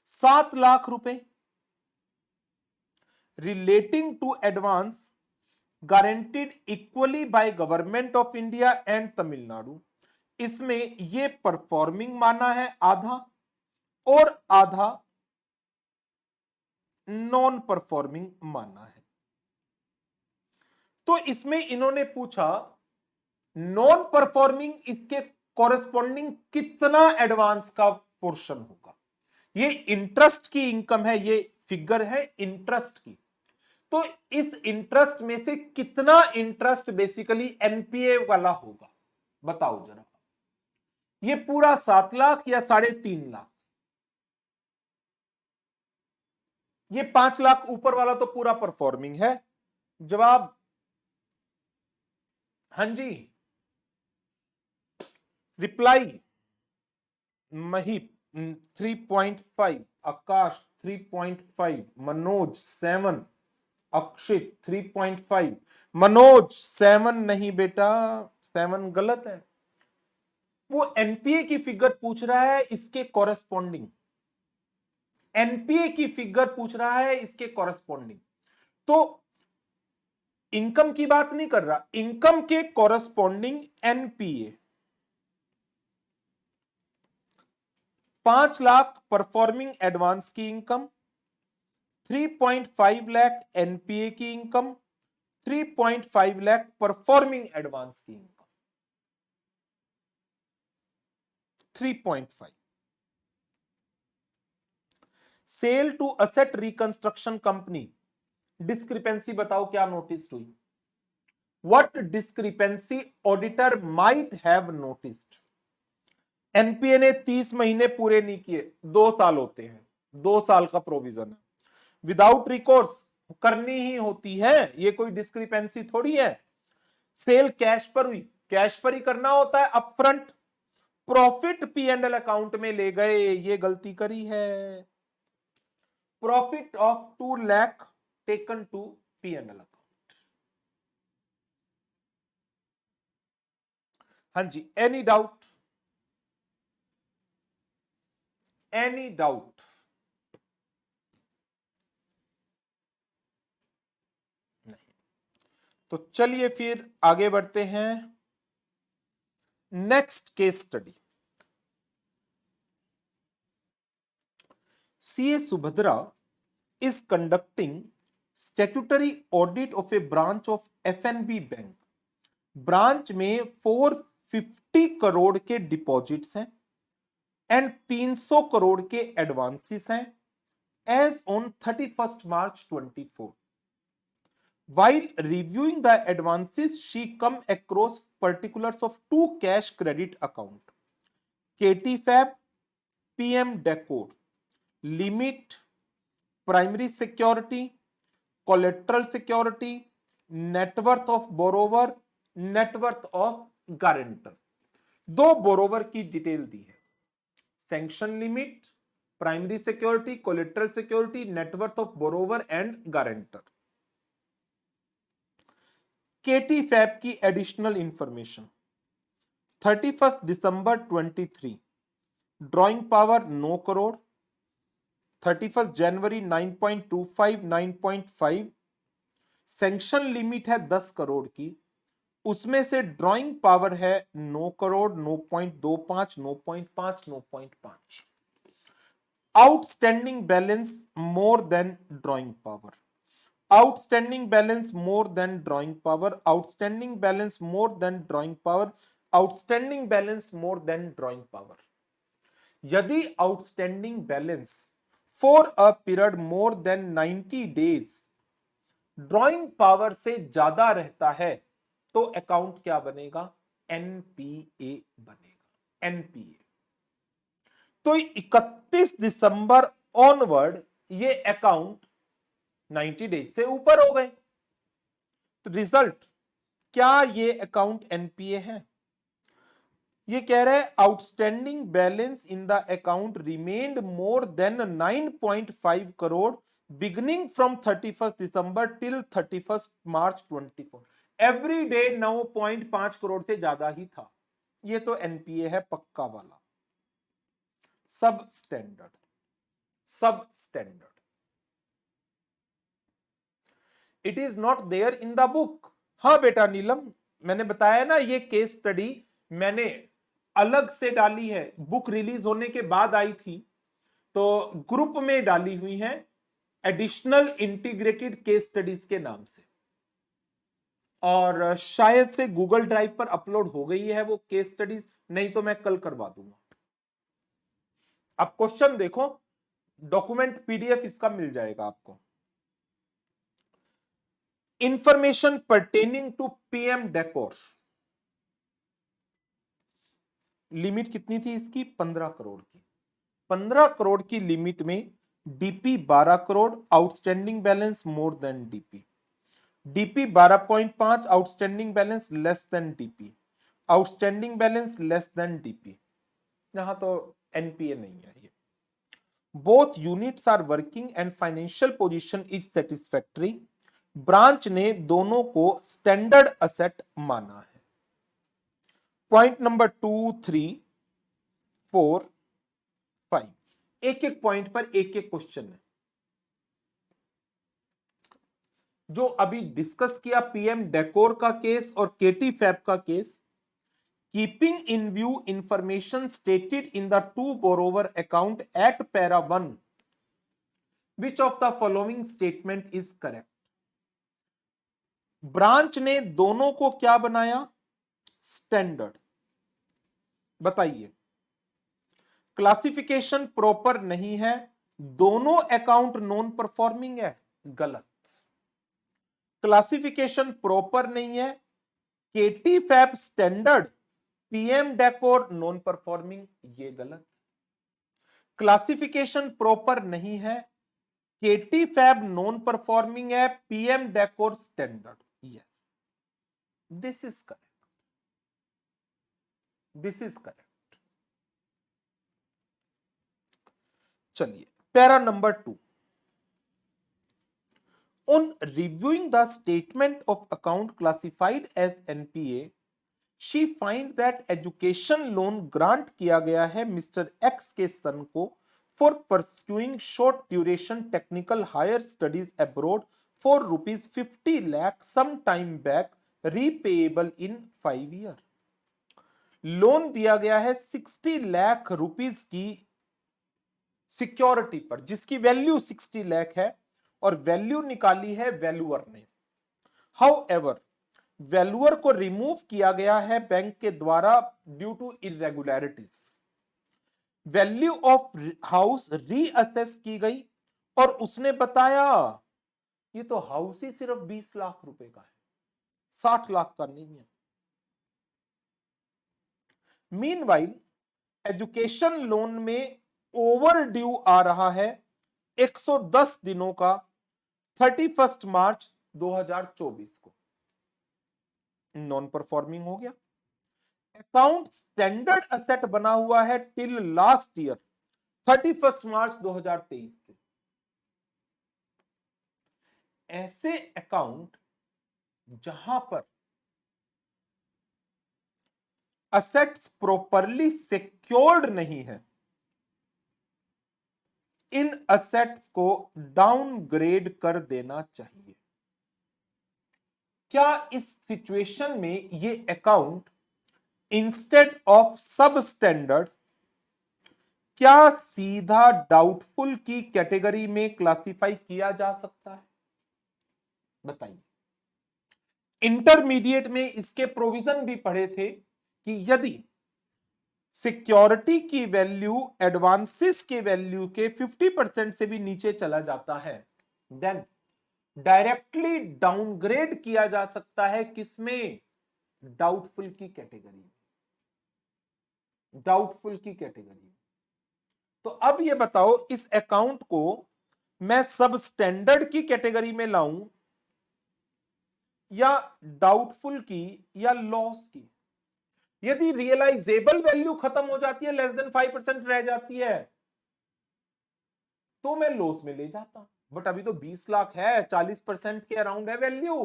Speaker 1: 7 lakh रुपए relating to advance guaranteed equally by government of India and Tamil Nadu, इसमें ये परफॉर्मिंग माना है आधा और आधा नॉन परफॉर्मिंग माना है। तो इसमें इन्होंने पूछा नॉन परफॉर्मिंग, इसके कॉरेस्पॉन्डिंग कितना एडवांस का पोर्शन होगा। ये इंटरेस्ट की इनकम है, ये फिगर है इंटरेस्ट की, तो इस इंटरेस्ट में से कितना इंटरेस्ट बेसिकली एनपीए वाला होगा, बताओ जरा। ये पूरा 7 लाख या 3.5 लाख? ये 5 लाख ऊपर वाला तो पूरा परफॉर्मिंग है। जवाब हां जी। रिप्लाई महीप 3.5, आकाश 3.5, मनोज 7, अक्षित 3.5, मनोज 7 नहीं बेटा, 7 गलत है। वो एनपीए की फिगर पूछ रहा है, इसके कॉरेस्पॉन्डिंग एनपीए की फिगर पूछ रहा है, इसके कॉरेस्पॉन्डिंग। तो इनकम की बात नहीं कर रहा, इनकम के corresponding NPA. 5 lakh performing advance की इनकम, 3.5 लाख एनपीए की इनकम, 3.5 लाख परफॉर्मिंग एडवांस की income. 3.5 sale to asset reconstruction company, discrepancy बताओ क्या नोटिस हुई? What discrepancy auditor might have noticed? NPA ने 30 महीने पूरे नहीं किए, 2 साल होते हैं, 2 साल का प्रोविजन है। विदाउट रिकोर्स करनी ही होती है, ये कोई डिस्क्रिपेंसी थोड़ी है। सेल कैश पर हुई, कैश पर ही करना होता है अपफ्रंट। प्रॉफिट पीएनएल अकाउंट में ले गए, ये गलती करी है। Profit of 2 lakh taken to P&L account. हाँ जी, एनी डाउट? Any doubt? नहीं। तो चलिए फिर आगे बढ़ते हैं। Next case study. CA Subhadra is conducting statutory audit of a branch of FNB Bank. Branch में 450 करोड़ के डिपॉजिट्स हैं एंड 300 करोड़ के एडवांसेस हैं as on 31st March 24. While reviewing the advances, she come across particulars of 2 cash credit account, KTFAB, PM Decor, limit, primary security, collateral security, net worth of borrower, net worth of guarantor। 2 borrower की detail दी है, sanction limit, primary security, collateral security, net worth of borrower and guarantor. KT Fab की additional information, 31 दिसंबर 23 drawing power 9 crore, 31 जनवरी 9.25 9.5, sanction limit है 10 करोड़ की, उसमें से ड्रॉइंग पावर है 9 crore, 9.25, 9.5, 9.5। Outstanding balance more than drawing power, outstanding balance more than drawing power, outstanding balance more than drawing power, outstanding balance more than drawing power. यदि outstanding balance for a period more than 90 days drawing power से ज्यादा रहता है तो account क्या बनेगा? NPA बनेगा, NPA. तो 31 दिसंबर ऑनवर्ड ये अकाउंट 90 डेज से ऊपर हो गए, तो रिजल्ट क्या ये अकाउंट एनपीए है? ये कह रहा है outstanding balance in the account remained more than 9.5 crore beginning from 31 December till 31 March 24। Every day 9.5 crore से ज्यादा ही था। ये तो एनपीए है पक्का वाला, सब स्टैंडर्ड, सब standard. It is not there in the book. हाँ बेटा नीलम, मैंने बताया ना ये केस स्टडी मैंने अलग से डाली है, बुक रिलीज होने के बाद आई थी तो ग्रुप में डाली हुई है एडिशनल इंटीग्रेटेड केस स्टडीज के नाम से, और शायद से गूगल ड्राइव पर अपलोड हो गई है वो केस स्टडीज, नहीं तो मैं कल करवा दूंगा। अब क्वेश्चन देखो, डॉक्यूमेंट पीडीएफ इसका मिल जाएगा आपको। Information pertaining to PM decor, limit कितनी थी इसकी? 15 करोड़ की। 15 करोड़ की लिमिट में DP 12 crore, outstanding balance more than DP, DP 12.5, outstanding balance less than DP, outstanding balance less than DP. यहां तो एनपीए नहीं है ये। Both units are working and financial position is satisfactory. Branch ने दोनों को स्टैंडर्ड असेट माना है। पॉइंट नंबर 2, 3, 4, 5, एक एक पॉइंट पर एक एक क्वेश्चन है। जो अभी डिस्कस किया पीएम डेकोर का केस और केटी फैब का case, keeping in view information stated in the two borrower account eight para 1, which of the following statement is correct? Branch ने दोनों को क्या बनाया? स्टैंडर्ड। बताइए, क्लासिफिकेशन प्रॉपर नहीं है, दोनों अकाउंट नॉन परफॉर्मिंग है, गलत। क्लासिफिकेशन प्रॉपर नहीं है, KT Fab standard, PM Decor non performing, ये गलत। क्लासिफिकेशन प्रॉपर नहीं है, केटी फैब नॉन परफॉर्मिंग है, PM Decor standard, yes, this is correct, this is correct. चलिए para number 2, On reviewing the statement of account classified as NPA, she find that education loan grant किया गया है mister X के son को for pursuing short duration technical higher studies abroad for ₹50 lakh some time back repayable in 5 year. Loan दिया गया है 60 lakh rupees की security पर, जिसकी वैल्यू 60 लाख है और वैल्यू निकाली है वैल्यूअर ने। हाउएवर वैल्यूअर को रिमूव किया गया है बैंक के द्वारा due to irregularities. Value of house reassess की गई और उसने बताया ये तो हाउस ही सिर्फ 20 लाख रुपए का है, 60 लाख का नहीं है। मीनवाइल एजुकेशन लोन में ओवर ड्यू आ रहा है 110 दिनों का 31 मार्च 2024 को, नॉन परफॉर्मिंग हो गया। अकाउंट स्टैंडर्ड असेट बना हुआ है टिल लास्ट ईयर 31 मार्च 2023 से। ऐसे अकाउंट जहां पर असेट्स प्रॉपरली सिक्योर्ड नहीं है, इन असेट्स को डाउनग्रेड कर देना चाहिए। क्या इस सिचुएशन में ये अकाउंट इंस्टेड ऑफ सब स्टैंडर्ड क्या सीधा डाउटफुल की कैटेगरी में क्लासिफाई किया जा सकता है? बताइए। इंटरमीडिएट में इसके प्रोविजन भी पढ़े थे कि यदि सिक्योरिटी की वैल्यू एडवांसेस के वैल्यू के 50% से भी नीचे चला जाता है, देन डायरेक्टली डाउनग्रेड किया जा सकता है। किसमें? डाउटफुल की कैटेगरी में। डाउटफुल की कैटेगरी। तो अब ये बताओ इस अकाउंट को मैं सब स्टैंडर्ड की कैटेगरी में लाऊं या डाउटफुल की या लॉस की? यदि रियलाइजेबल वैल्यू खत्म हो जाती है, लेस देन 5% रह जाती है, तो मैं लॉस में ले जाता। बट अभी तो 20 लाख है, 40% के अराउंड है वैल्यू,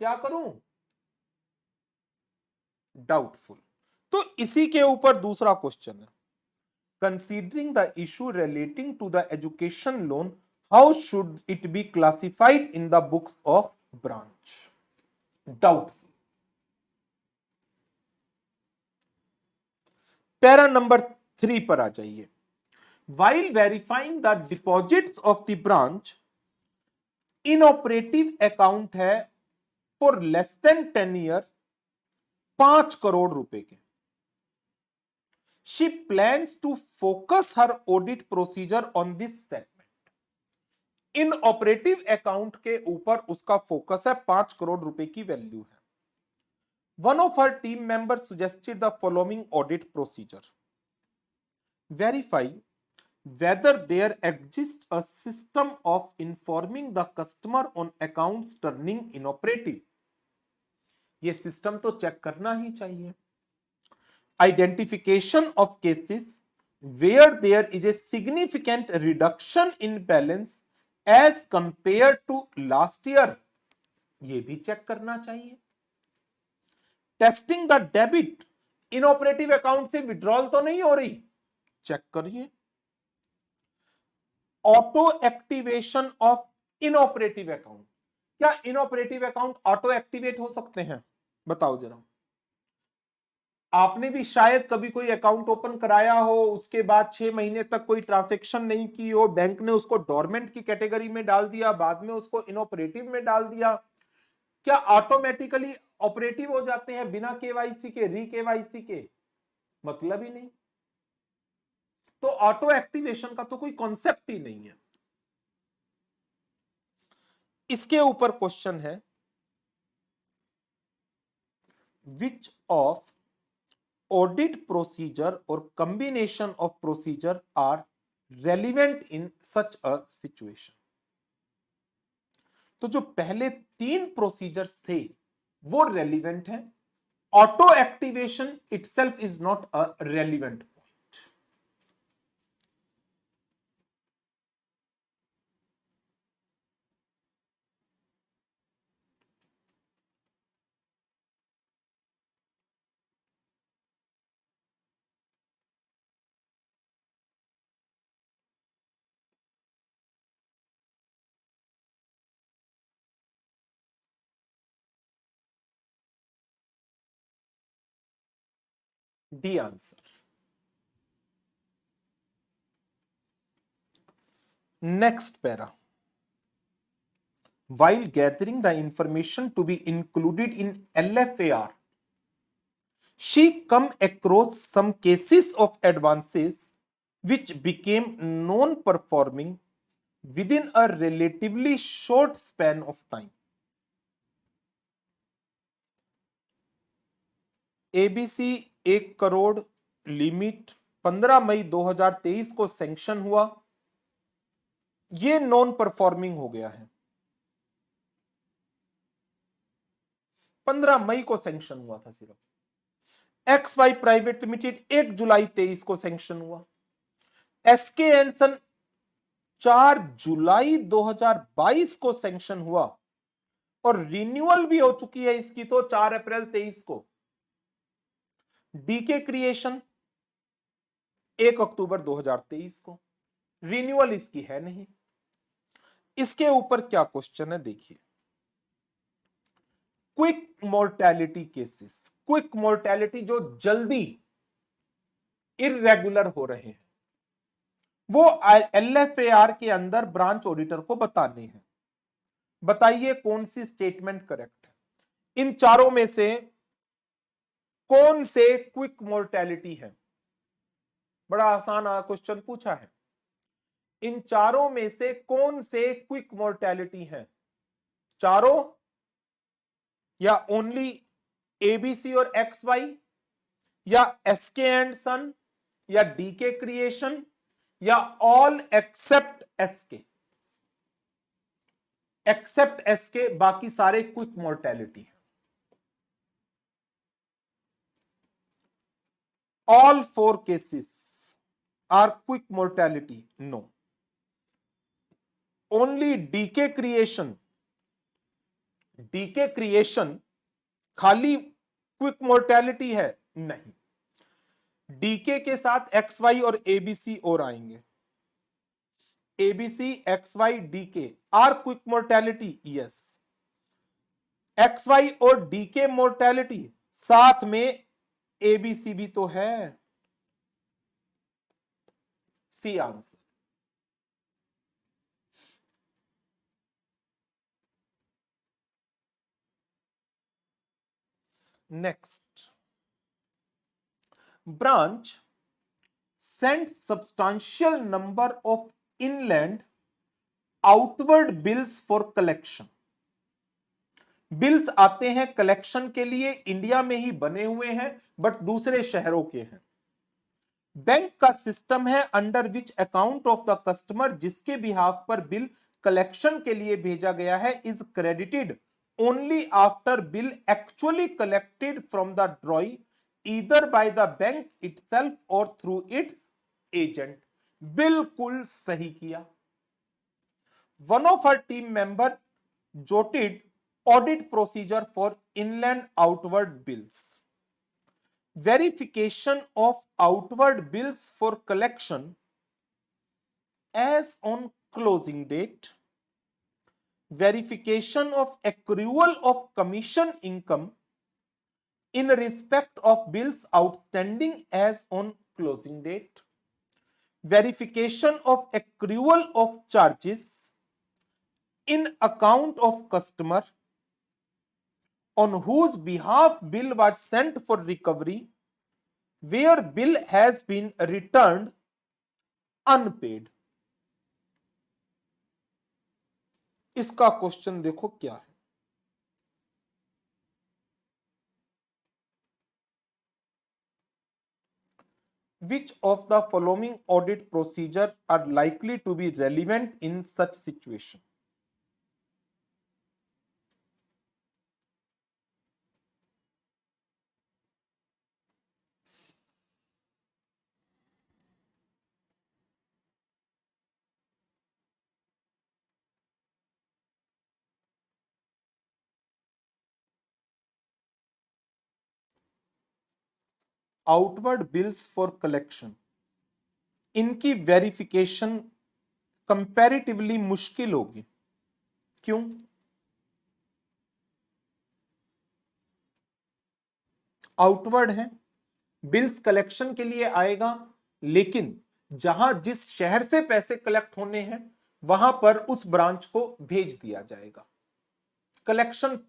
Speaker 1: क्या करूं? डाउटफुल। तो इसी के ऊपर दूसरा क्वेश्चन है, considering the issue relating to the education loan, how should it be classified in the books of branch? Doubtful. Para number 3 पर आ जाइए। While verifying the deposits of the branch, inoperative account है for less than 10 year 5 crore रुपए के। She plans to focus her audit procedure on this segment. Inoperative account के ऊपर उसका focus है, 5 करोड़ रुपए की वैल्यू है। One of her team members suggested the following audit procedure. Verify whether there exists a system of informing the customer on accounts turning inoperative. ये system तो check करना ही चाहिए। Identification of cases where there is a significant reduction in balance as compared to last year, ये भी check करना चाहिए। Testing the debit, inoperative account से withdrawal तो नहीं हो रही, चेक करिए। Auto activation of inoperative account, क्या इनऑपरेटिव अकाउंट ऑटो एक्टिवेट हो सकते हैं? बताओ जरा। आपने भी शायद कभी कोई अकाउंट ओपन कराया हो, उसके बाद 6 महीने तक कोई ट्रांजैक्शन नहीं की हो, बैंक ने उसको डोरमेंट की कैटेगरी में डाल दिया, बाद में उसको इनऑपरेटिव में डाल दिया। क्या ऑटोमेटिकली ऑपरेटिव हो जाते हैं बिना केवाईसी के, री केवाईसी के? मतलब ही नहीं। तो ऑटो एक्टिवेशन का तो कोई कॉन्सेप्ट ही नहीं है। इसके ऊपर क्वेश्चन है, विच ऑफ ऑडिट प्रोसीजर और combination of procedure are relevant in such a situation? तो जो पहले 3 प्रोसीजर्स थे वो रेलिवेंट है। Auto activation itself is not a relevant. D answer. Next para, while gathering the information to be included in LFAR, she come across some cases of advances which became non-performing within a relatively short span of time. ABC 1 crore limit 15 मई 2023 को sanction हुआ, ये non performing हो गया है। 15 मई को sanction हुआ था सिर्फ। एक्स वाई प्राइवेट लिमिटेड 1 जुलाई 23 को सैंक्शन हुआ। एसके एंड सन 4 जुलाई 2022 को सैंक्शन हुआ और रिन्यूअल भी हो चुकी है इसकी तो 4 अप्रैल 23 को। डीके क्रिएशन 1 अक्टूबर 2023 को, रिन्यूअल इसकी है नहीं। इसके ऊपर क्या क्वेश्चन है देखिए, quick mortality cases, quick mortality जो जल्दी इररेगुलर हो रहे हैं, वो एलएफएआर के अंदर ब्रांच ऑडिटर को बताने हैं। बताइए कौन सी स्टेटमेंट करेक्ट है? इन चारों में से कौन से क्विक मोर्टेलिटी है? बड़ा आसान क्वेश्चन पूछा है। इन चारों में से कौन से क्विक मोर्टेलिटी है? चारों या ओनली एबीसी और एक्स वाई, या एसके एंड सन, या डीके क्रिएशन, या all except SK? Except SK, बाकी सारे क्विक मोर्टेलिटी है। All 4 cases are quick mortality? No. Only DK creation, DK creation खाली क्विक मोर्टेलिटी है? नहीं, डीके के साथ एक्स वाई और एबीसी और आएंगे। ABC, X Y, DK are quick mortality? Yes. X Y और डीके मोर्टेलिटी, साथ में एबीसी भी तो है। C answer. Next, branch sent substantial number of inland outward bills for collection. Bills आते हैं कलेक्शन के लिए, इंडिया में ही बने हुए हैं बट दूसरे शहरों के हैं। बैंक का सिस्टम है under which account of the customer जिसके बिहाफ पर बिल कलेक्शन के लिए भेजा गया है is credited only after bill actually collected from the ड्रॉई either by the bank itself or through its agent. बिल्कुल सही किया। One of our team member jotted audit procedure for inland outward bills. Verification of outward bills for collection as on closing date. Verification of accrual of commission income in respect of bills outstanding as on closing date. Verification of accrual of charges in account of customer on whose behalf bill was sent for recovery where bill has been returned unpaid. इसका question देखो क्या है। Which of the following audit procedure are likely to be relevant in such situation? Outward bills for collection, इनकी verification comparatively मुश्किल होगी। क्यों? Outward है, bills collection के लिए आएगा, लेकिन जहां जिस शहर से पैसे कलेक्ट होने हैं वहां पर उस ब्रांच को भेज दिया जाएगा। Collection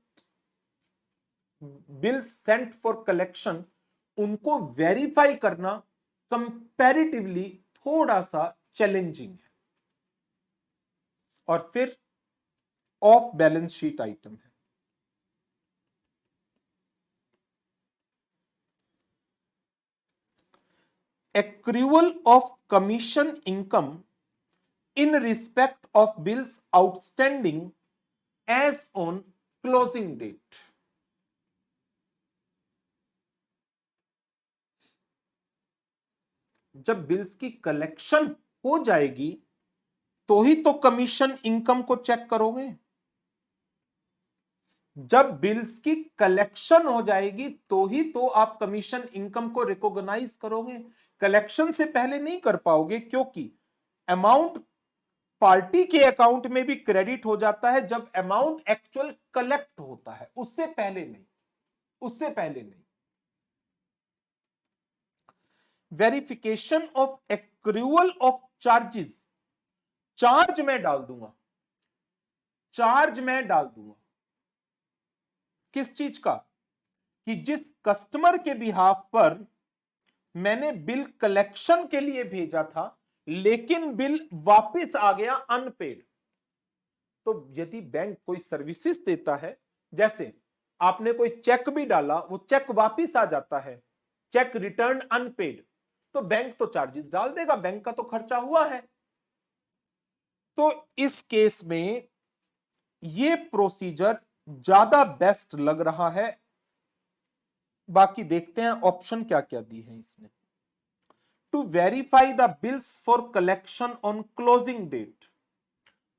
Speaker 1: bill sent for collection, उनको वेरीफाई करना कंपैरेटिवली थोड़ा सा चैलेंजिंग है। और फिर ऑफ बैलेंस शीट आइटम है। Accrual of commission income in respect of bills outstanding as on closing date। जब बिल्स की कलेक्शन हो जाएगी तो ही तो कमीशन इनकम को चेक करोगे। जब बिल्स की कलेक्शन हो जाएगी तो ही तो आप कमीशन इनकम को रिकॉग्नाइज करोगे। कलेक्शन से पहले नहीं कर पाओगे, क्योंकि अमाउंट पार्टी के अकाउंट में भी क्रेडिट हो जाता है जब अमाउंट एक्चुअल कलेक्ट होता है, उससे पहले नहीं, उससे पहले नहीं। Verification of accrual of charges, charge मैं डाल दूंगा, चार्ज मैं डाल दूंगा किस चीज का, कि जिस कस्टमर के बिहाफ पर मैंने बिल कलेक्शन के लिए भेजा था लेकिन बिल वापस आ गया अनपेड। तो यदि बैंक कोई सर्विसेज देता है, जैसे आपने कोई चेक भी डाला, वो चेक वापस आ जाता है, चेक रिटर्न अनपेड, तो बैंक तो चार्जेस डाल देगा, बैंक का तो खर्चा हुआ है। तो इस केस में ये प्रोसीजर ज्यादा बेस्ट लग रहा है। बाकी देखते हैं ऑप्शन क्या क्या दी है इसने। To verify the bills for collection on closing date,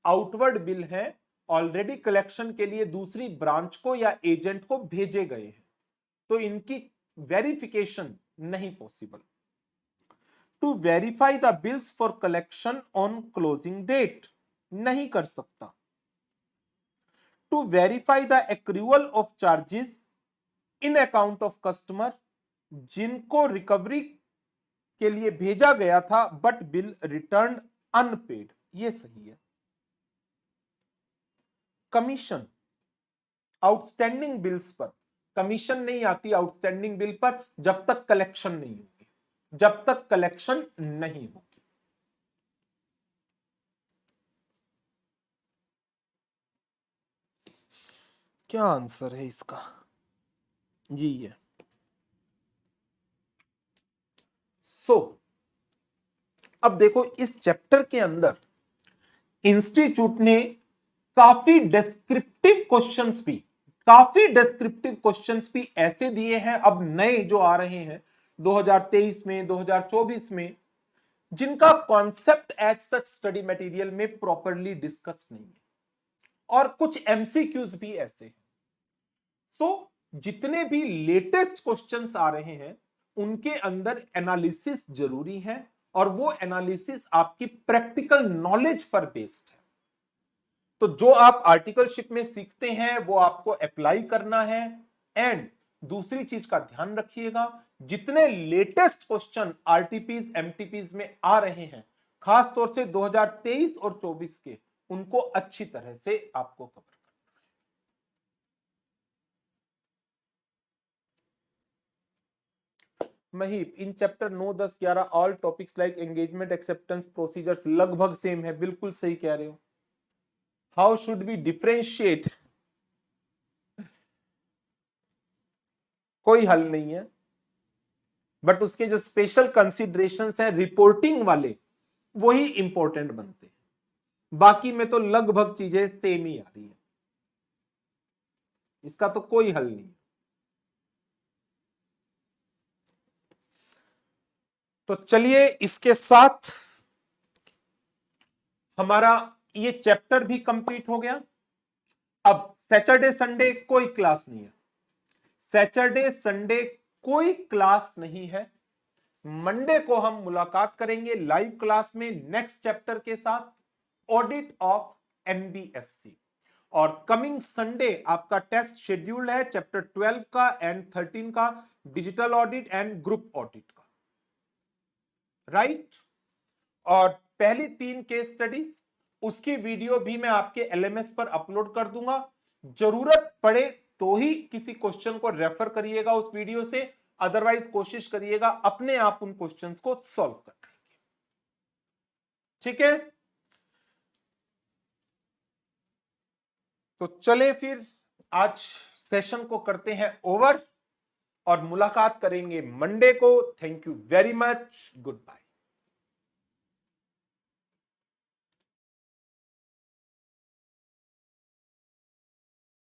Speaker 1: outward bill है, ऑलरेडी कलेक्शन के लिए दूसरी ब्रांच को या एजेंट को भेजे गए हैं, तो इनकी वेरिफिकेशन नहीं पॉसिबल। To verify the bills for collection on closing date, नहीं कर सकता। To verify the accrual of charges in account of customer, जिनको रिकवरी के लिए भेजा गया था बट बिल रिटर्न अनपेड, ये सही है। कमीशन आउटस्टैंडिंग बिल्स पर कमीशन नहीं आती, आउटस्टैंडिंग बिल पर, जब तक कलेक्शन नहीं होगी, जब तक कलेक्शन नहीं होगी। क्या आंसर है इसका? ये है। अब देखो इस चैप्टर के अंदर इंस्टीट्यूट ने काफी डिस्क्रिप्टिव क्वेश्चंस भी ऐसे दिए हैं, अब नए जो आ रहे हैं 2023 में, 2024 में, जिनका concept as such study material में प्रॉपरली डिस्कस नहीं है, और कुछ एमसीक्यूज भी ऐसे हैं। जितने भी लेटेस्ट क्वेश्चंस आ रहे हैं उनके अंदर एनालिसिस जरूरी है, और वो एनालिसिस आपकी प्रैक्टिकल नॉलेज पर बेस्ड है। तो जो आप आर्टिकलशिप में सीखते हैं वो आपको अप्लाई करना है। एंड दूसरी चीज का ध्यान रखिएगा, जितने लेटेस्ट क्वेश्चन आरटीपीज एमटीपीज में आ रहे हैं, खास तौर से 2023 और 24 के, उनको अच्छी तरह से आपको कवर करना है। Mahip, in chapter 9, 10, 11 all topics like engagement, acceptance, procedures लगभग सेम है। बिल्कुल सही कह रहे हो। हाउ शुड बी डिफरेंशिएट, कोई हल नहीं है, बट उसके जो स्पेशल कंसीडरेशंस हैं रिपोर्टिंग वाले, वही इंपॉर्टेंट बनते हैं। बाकी में तो लगभग चीजें सेम ही आ रही है, इसका तो कोई हल नहीं। तो चलिए इसके साथ हमारा ये चैप्टर भी कंप्लीट हो गया। अब सैटरडे संडे कोई क्लास नहीं है, सैटरडे संडे कोई क्लास नहीं है। मंडे को हम मुलाकात करेंगे लाइव क्लास में नेक्स्ट चैप्टर के साथ, ऑडिट ऑफ एनबीएफसी। और कमिंग संडे आपका टेस्ट शेड्यूल्ड है चैप्टर 12 का एंड 13 का, digital audit and group audit का, राइट। और पहली 3 केस स्टडीज उसकी वीडियो भी मैं आपके एलएमएस पर अपलोड कर दूंगा। जरूरत पड़े तो ही किसी क्वेश्चन को रेफर करिएगा उस वीडियो से, अदरवाइज कोशिश करिएगा अपने आप उन क्वेश्चंस को सॉल्व करने की। ठीक है, तो चले फिर आज सेशन को करते हैं ओवर और मुलाकात करेंगे मंडे को। Thank you very much, good bye.